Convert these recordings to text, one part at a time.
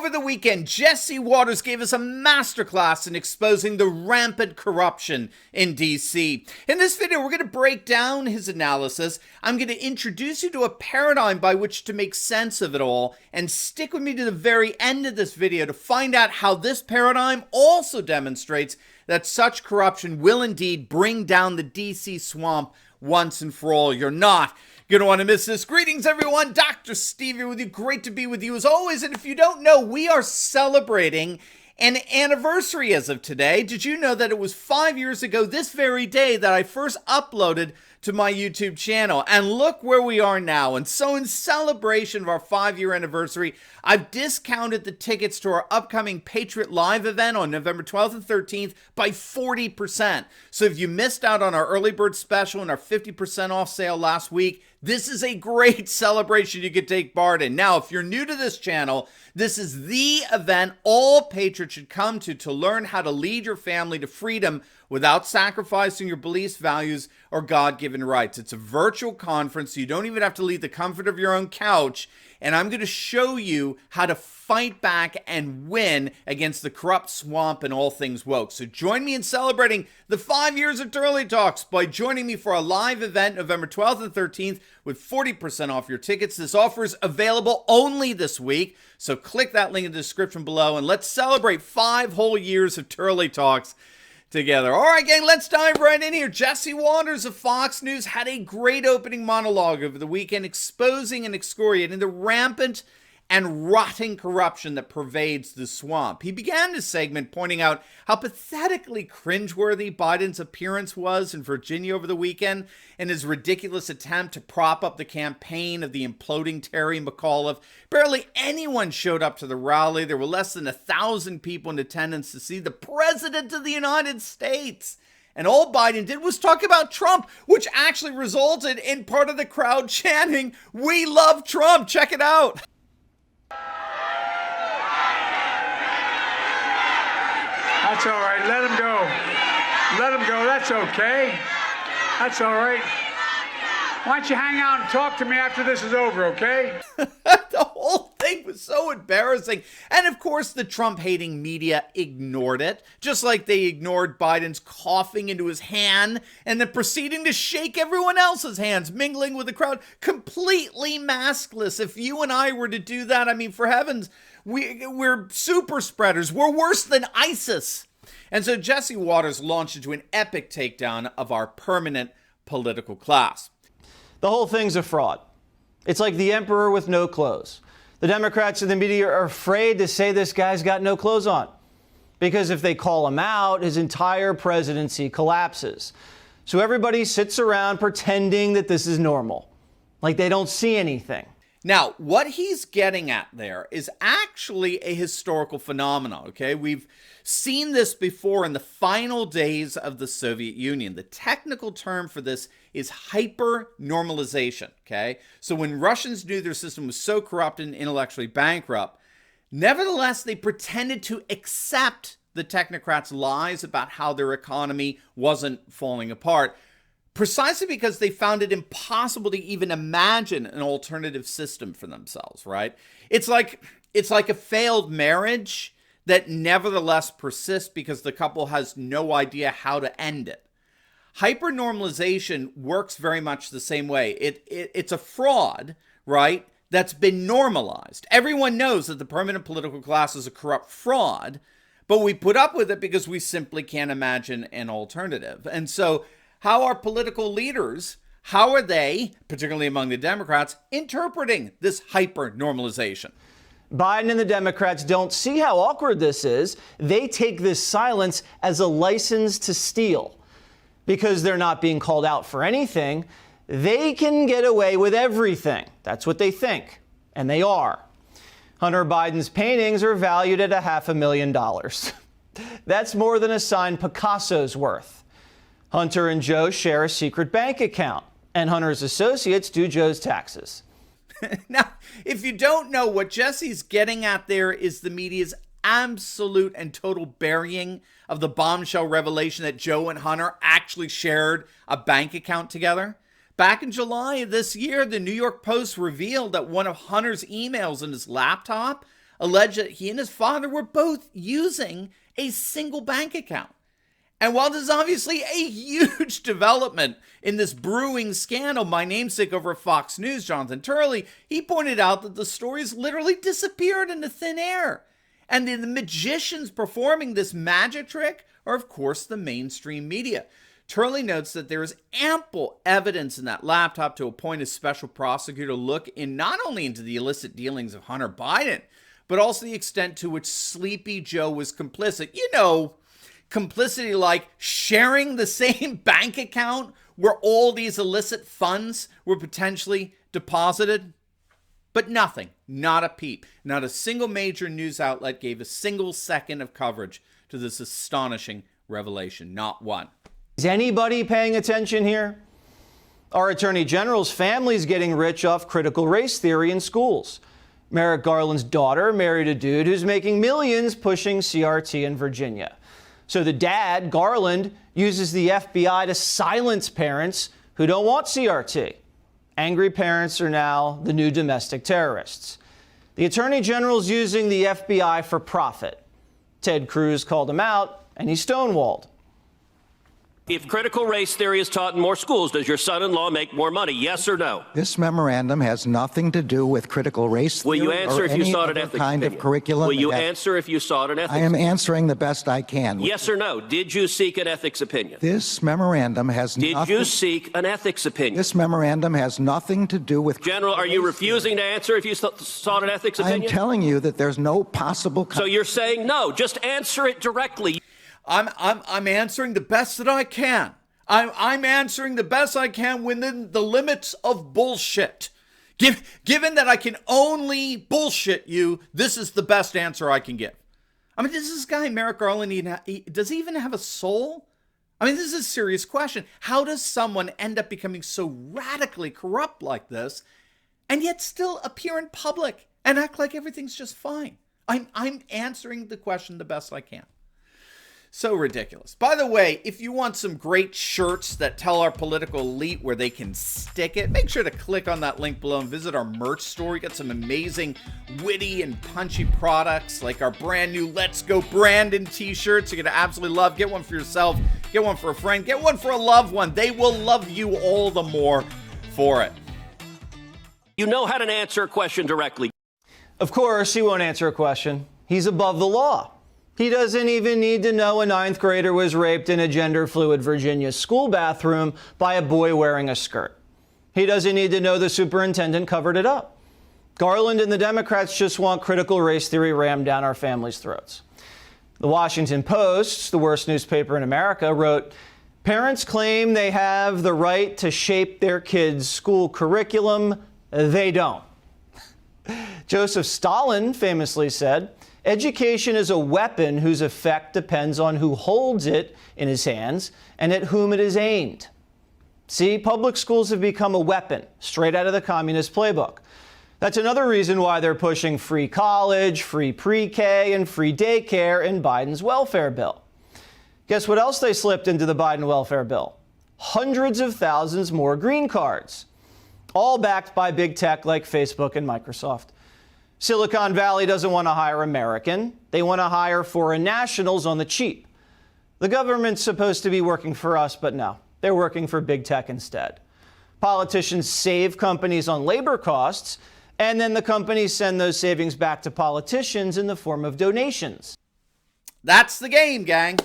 Over the weekend, Jesse Watters gave us a masterclass in exposing the rampant corruption in D.C. In this video, we're going to break down his analysis. I'm going to introduce you to a paradigm by which to make sense of it all, and stick with me to the very end of this video to find out how this paradigm also demonstrates that such corruption will indeed bring down the D.C. swamp once and for all. You're not going to want to miss this. Greetings, everyone. Dr. Steve here with you. Great to be with you as always. And if you don't know, we are celebrating an anniversary as of today. Did you know that it was 5 years ago this very day that I first uploaded to my YouTube channel? And look where we are now. And so in celebration of our 5-year anniversary, I've discounted the tickets to our upcoming Patriot Live event on November 12th and 13th by 40%. So if you missed out on our early bird special and our 50% off sale last week, this is a great celebration you could take part in. Now, if you're new to this channel, this is the event all patriots should come to learn how to lead your family to freedom without sacrificing your beliefs, values, or God-given rights. It's a virtual conference, so you don't even have to leave the comfort of your own couch. And I'm going to show you how to fight back and win against the corrupt swamp and all things woke. So join me in celebrating the 5 years of Turley Talks by joining me for a live event November 12th and 13th with 40% off your tickets. This offer is available only this week, so click that link in the description below and let's celebrate 5 whole years of Turley Talks together. All right, gang, let's dive right in here. Jesse Watters of Fox News had a great opening monologue over the weekend exposing and excoriating the rampant and rotting corruption that pervades the swamp. He began his segment pointing out how pathetically cringeworthy Biden's appearance was in Virginia over the weekend and his ridiculous attempt to prop up the campaign of the imploding Terry McAuliffe. Barely anyone showed up to the rally. There were less than 1,000 people in attendance to see the President of the United States. And all Biden did was talk about Trump, which actually resulted in part of the crowd chanting, "We love Trump." Check it out. That's all right. Let him go. Let him go. That's okay. That's all right. Why don't you hang out and talk to me after this is over, okay? The whole thing was so embarrassing. And of course, the Trump-hating media ignored it, just like they ignored Biden's coughing into his hand and then proceeding to shake everyone else's hands, mingling with the crowd, completely maskless. If you and I were to do that, I mean, for heavens, we're super spreaders. We're worse than ISIS. And so Jesse Watters launched into an epic takedown of our permanent political class. The whole thing's a fraud. It's like the emperor with no clothes. The Democrats and the media are afraid to say this guy's got no clothes on, because if they call him out, his entire presidency collapses. So everybody sits around pretending that this is normal, like they don't see anything. Now, what he's getting at there is actually a historical phenomenon, okay? We've seen this before in the final days of the Soviet Union. The technical term for this is hyper-normalization, okay? So when Russians knew their system was so corrupt and intellectually bankrupt, nevertheless, they pretended to accept the technocrats' lies about how their economy wasn't falling apart, precisely because they found it impossible to even imagine an alternative system for themselves, right? It's like a failed marriage that nevertheless persists because the couple has no idea how to end it. Hypernormalization works very much the same way. It's a fraud, right, that's been normalized. Everyone knows that the permanent political class is a corrupt fraud, but we put up with it because we simply can't imagine an alternative. And so how are political leaders, how are they, particularly among the Democrats, interpreting this hyper-normalization? Biden and the Democrats don't see how awkward this is. They take this silence as a license to steal. Because they're not being called out for anything, they can get away with everything. That's what they think. And they are. Hunter Biden's paintings are valued at $500,000. That's more than a signed Picasso's worth. Hunter and Joe share a secret bank account, and Hunter's associates do Joe's taxes. Now, if you don't know, what Jesse's getting at there is the media's absolute and total burying of the bombshell revelation that Joe and Hunter actually shared a bank account together. Back in July of this year, the New York Post revealed that one of Hunter's emails in his laptop alleged that he and his father were both using a single bank account. And while this is obviously a huge development in this brewing scandal, my namesake over at Fox News, Jonathan Turley, he pointed out that the stories literally disappeared into thin air. And the magicians performing this magic trick are, of course, the mainstream media. Turley notes that there is ample evidence in that laptop to appoint a special prosecutor to look in not only into the illicit dealings of Hunter Biden, but also the extent to which Sleepy Joe was complicit. You know, complicity like sharing the same bank account where all these illicit funds were potentially deposited. But nothing, not a peep, not a single major news outlet gave a single second of coverage to this astonishing revelation. Not one. Is anybody paying attention here? Our Attorney General's family's getting rich off critical race theory in schools. Merrick Garland's daughter married a dude who's making millions pushing CRT in Virginia. So the dad, Garland, uses the FBI to silence parents who don't want CRT. Angry parents are now the new domestic terrorists. The Attorney General's using the FBI for profit. Ted Cruz called him out, and he stonewalled. If critical race theory is taught in more schools, does your son-in-law make more money? Yes or no? This memorandum has nothing to do with critical race theory. Will you answer if you sought an ethics kind opinion? of curriculum? Will you answer if you sought an ethics I am opinion? answering the best I can. Yes or no? Did you seek an ethics opinion? This memorandum has Did you seek an ethics opinion? This memorandum has nothing to do with General, are you refusing to answer if you sought an ethics opinion? I'm telling you that there's no possible. So you're saying no. Just answer it directly. I'm answering the best that I can. I'm answering the best I can within the limits of bullshit. Given that I can only bullshit you, this is the best answer I can give. I mean, does this guy, Merrick Garland, does he even have a soul? I mean, this is a serious question. How does someone end up becoming so radically corrupt like this and yet still appear in public and act like everything's just fine? I'm answering the question the best I can. So ridiculous. By the way, if you want some great shirts that tell our political elite where they can stick it, make sure to click on that link below and visit our merch store. We got some amazing, witty and punchy products like our brand new Let's Go Brandon t-shirts you're going to absolutely love. Get one for yourself, get one for a friend, get one for a loved one. They will love you all the more for it. You know how to answer a question directly. Of course, he won't answer a question. He's above the law. He doesn't even need to know a 9th grader was raped in a gender-fluid Virginia school bathroom by a boy wearing a skirt. He doesn't need to know the superintendent covered it up. Garland and the Democrats just want critical race theory rammed down our families' throats. The Washington Post, the worst newspaper in America, wrote, "Parents claim they have the right to shape their kids' school curriculum. They don't." Joseph Stalin famously said, "Education is a weapon whose effect depends on who holds it in his hands and at whom it is aimed." See, public schools have become a weapon, straight out of the communist playbook. That's another reason why they're pushing free college, free pre-K, and free daycare in Biden's welfare bill. Guess what else they slipped into the Biden welfare bill? Hundreds of thousands more green cards, all backed by big tech like Facebook and Microsoft. Silicon Valley doesn't want to hire American. They want to hire foreign nationals on the cheap. The government's supposed to be working for us, but no, they're working for big tech instead. Politicians save companies on labor costs, and then the companies send those savings back to politicians in the form of donations. That's the game, gang.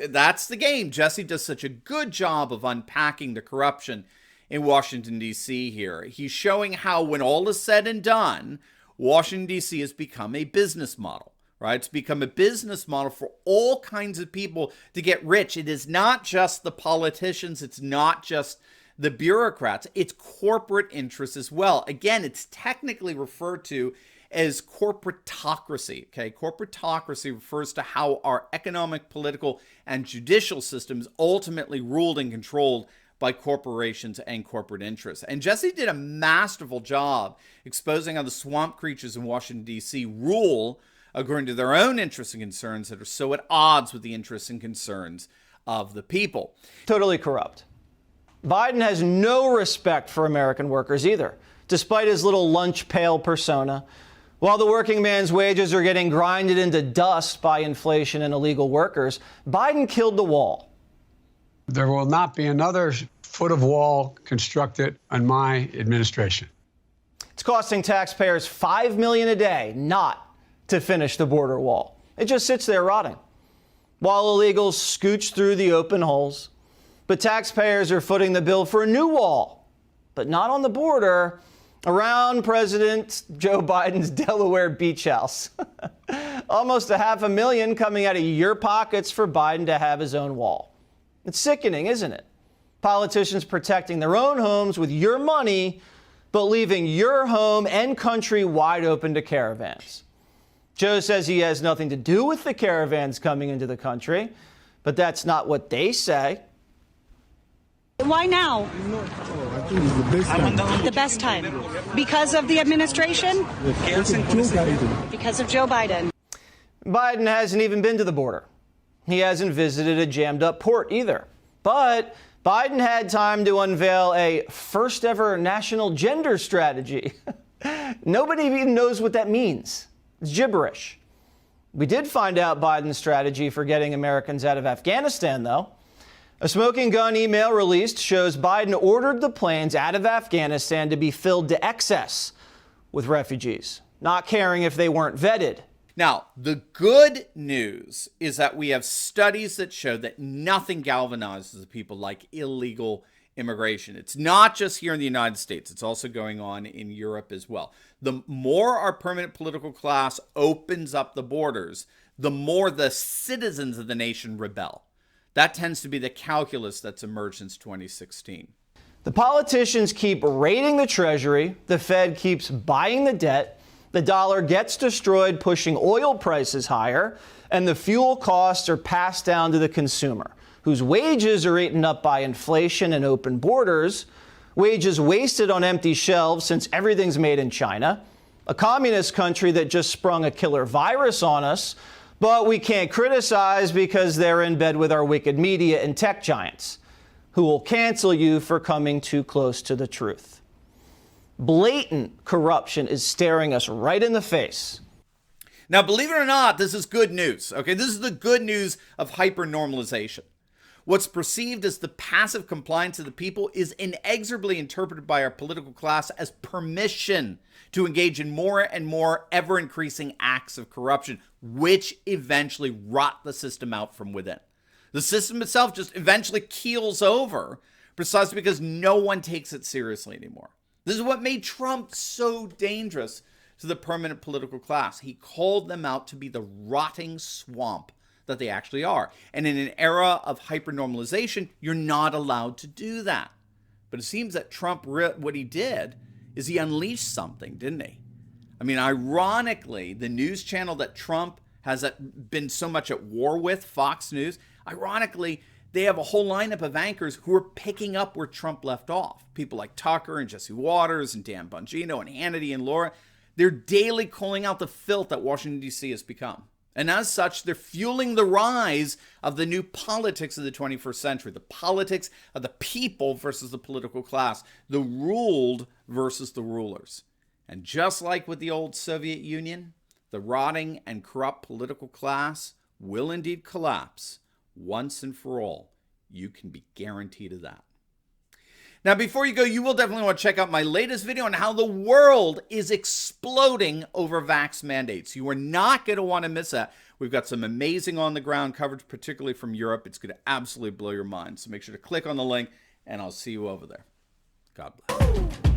That's the game. Jesse does such a good job of unpacking the corruption in Washington, D.C. here. He's showing how, when all is said and done, Washington, D.C. has become a business model, right? It's become a business model for all kinds of people to get rich. It is not just the politicians. It's not just the bureaucrats. It's corporate interests as well. Again, it's technically referred to as corporatocracy, okay? Corporatocracy refers to how our economic, political, and judicial systems ultimately ruled and controlled by corporations and corporate interests. And Jesse did a masterful job exposing how the swamp creatures in Washington, D.C. rule according to their own interests and concerns that are so at odds with the interests and concerns of the people. Totally corrupt. Biden has no respect for American workers either, despite his little lunch pail persona. While the working man's wages are getting grinded into dust by inflation and illegal workers, Biden killed the wall. There will not be another foot of wall constructed on my administration. It's costing taxpayers $5 million a day not to finish the border wall. It just sits there rotting, while illegals scooch through the open holes. But taxpayers are footing the bill for a new wall, but not on the border, around President Joe Biden's Delaware beach house. Almost $500,000 coming out of your pockets for Biden to have his own wall. It's sickening, isn't it? Politicians protecting their own homes with your money, but leaving your home and country wide open to caravans. Joe says he has nothing to do with the caravans coming into the country, but that's not what they say. Why now? I think it's the best time. The best time. Because of the administration? Because of Joe Biden. Biden hasn't even been to the border. He hasn't visited a jammed up port either. But Biden had time to unveil a first ever national gender strategy. Nobody even knows what that means. It's gibberish. We did find out Biden's strategy for getting Americans out of Afghanistan, though. A smoking gun email released shows Biden ordered the planes out of Afghanistan to be filled to excess with refugees, not caring if they weren't vetted. Now, the good news is that we have studies that show that nothing galvanizes people like illegal immigration. It's not just here in the United States. It's also going on in Europe as well. The more our permanent political class opens up the borders, the more the citizens of the nation rebel. That tends to be the calculus that's emerged since 2016. The politicians keep raiding the Treasury, the Fed keeps buying the debt, the dollar gets destroyed, pushing oil prices higher, and the fuel costs are passed down to the consumer, whose wages are eaten up by inflation and open borders, wages wasted on empty shelves since everything's made in China, a communist country that just sprung a killer virus on us, but we can't criticize because they're in bed with our wicked media and tech giants, who will cancel you for coming too close to the truth. Blatant corruption is staring us right in the face. Now, believe it or not, this is good news. Okay, this is the good news of hyper-normalization. What's perceived as the passive compliance of the people is inexorably interpreted by our political class as permission to engage in more and more ever-increasing acts of corruption, which eventually rot the system out from within. The system itself just eventually keels over precisely because no one takes it seriously anymore. This is what made Trump so dangerous to the permanent political class. He called them out to be the rotting swamp that they actually are. And in an era of hyper-normalization, you're not allowed to do that. But it seems that Trump, what he did is he unleashed something, didn't he? I mean, ironically, the news channel that Trump has been so much at war with, Fox News, ironically, they have a whole lineup of anchors who are picking up where Trump left off. People like Tucker and Jesse Waters and Dan Bongino and Hannity and Laura. They're daily calling out the filth that Washington, D.C. has become. And as such, they're fueling the rise of the new politics of the 21st century, the politics of the people versus the political class, the ruled versus the rulers. And just like with the old Soviet Union, the rotting and corrupt political class will indeed collapse once and for all. You can be guaranteed of that. Now, before you go, you will definitely want to check out my latest video on how the world is exploding over vax mandates. You are not going to want to miss that. We've got some amazing on-the-ground coverage, particularly from Europe. It's going to absolutely blow your mind. So make sure to click on the link, and I'll see you over there. God bless.